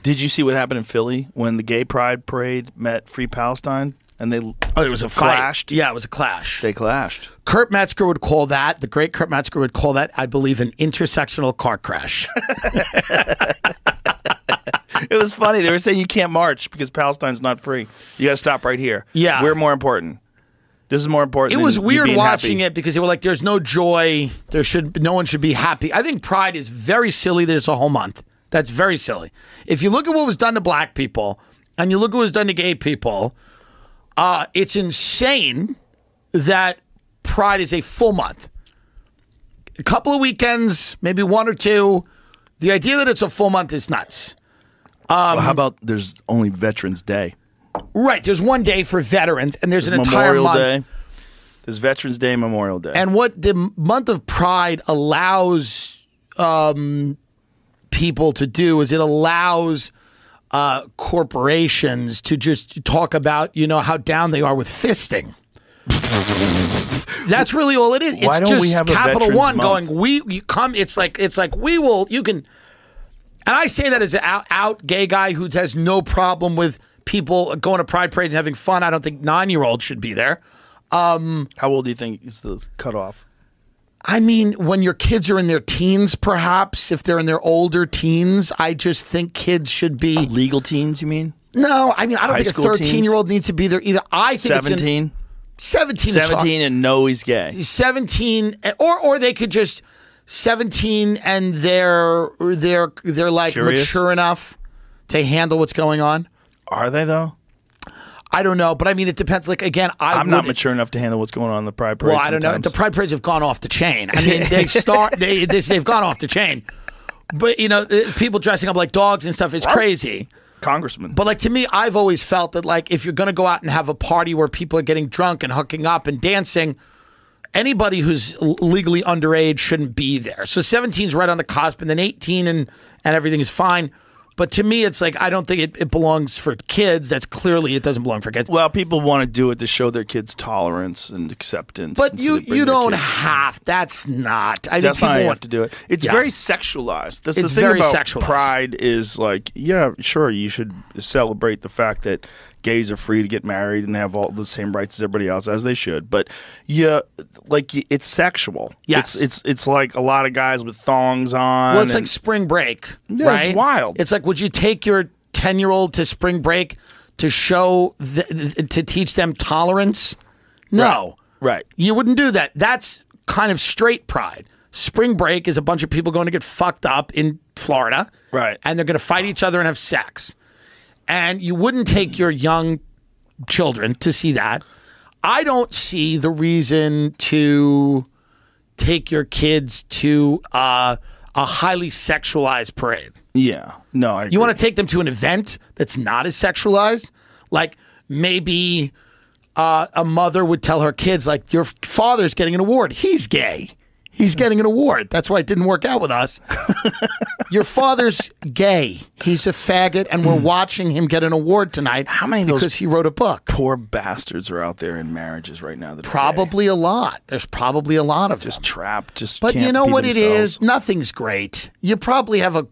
Did you see what happened in Philly when the Gay Pride Parade met Free Palestine? And they it was a clashed. Fight. Yeah, it was a clash. They clashed. Kurt Metzger would call that, the great Kurt Metzger would call that, I believe, an intersectional car crash. It was funny. They were saying you can't march because Palestine's not free. You got to stop right here. Yeah. We're more important. This is more important. It was weird watching happy. it because they were like, there's no joy. No one should be happy. I think Pride is very silly that it's a whole month. That's very silly. If you look at what was done to black people and you look at what was done to gay people, it's insane that Pride is a full month. A couple of weekends, maybe one or two. The idea that it's a full month is nuts. Well, how about there's only Veterans Day? Right. There's one day for veterans, and there's an entire Memorial month. Day. There's Veterans Day, Memorial Day. And what the month of Pride allows people to do is it allows corporations to just talk about, you know, how down they are with fisting. That's really all it is. Why it's don't just we have a Capital Veterans One Month? going, you come, it's like we will, you can, and I say that as an out gay guy who has no problem with people going to pride parades and having fun. I don't think 9-year-olds should be there. How old do you think is the cutoff? I mean, when your kids are in their teens, perhaps, if they're in their older teens, I just think kids should be... Legal teens, you mean? No, I mean, I don't think a 13-year-old needs to be there either. I think 17? 17 and know he's gay. 17, or they could just... 17 and they're like Curious? mature enough to handle what's going on. Are they, though? I don't know, but I mean, it depends. Like, again, I'm not mature enough to handle what's going on in the Pride Parade. Well, I don't know. The Pride Parades have gone off the chain. I mean, they've gone off the chain. But, you know, people dressing up like dogs and stuff is crazy. Congressman. But, like, to me, I've always felt that, like, if you're going to go out and have a party where people are getting drunk and hooking up and dancing, anybody who's legally underage shouldn't be there. So 17 is right on the cusp, and then 18 and everything is fine. But to me, it's like, I don't think it belongs for kids. That's clearly, it doesn't belong for kids. Well, people want to do it to show their kids tolerance and acceptance. But you don't have, that's not. That's not how you have to do it. It's very sexualized. That's the thing about sexualized. Pride is like, yeah, sure, you should celebrate the fact that gays are free to get married and they have all the same rights as everybody else, as they should. But yeah, like it's sexual. Yes, it's like a lot of guys with thongs on. Well, it's like spring break. Yeah, right? It's wild. It's like, would you take your 10-year-old to spring break to show to teach them tolerance? No, right. You wouldn't do that. That's kind of straight pride. Spring break is a bunch of people going to get fucked up in Florida, right? And they're going to fight each other and have sex. And you wouldn't take your young children to see that. I don't see the reason to take your kids to a highly sexualized parade. Yeah. No, I agree. You want to take them to an event that's not as sexualized? Like maybe a mother would tell her kids, like, your father's getting an award. He's gay. He's getting an award. That's why it didn't work out with us. Your father's gay. He's a faggot, and we're watching him get an award tonight. How many of those because he wrote a book? Poor bastards are out there in marriages right now. That probably a lot. There's probably a lot of just them. trapped. Just but can't you know be what themselves. It is? Nothing's great. You probably have a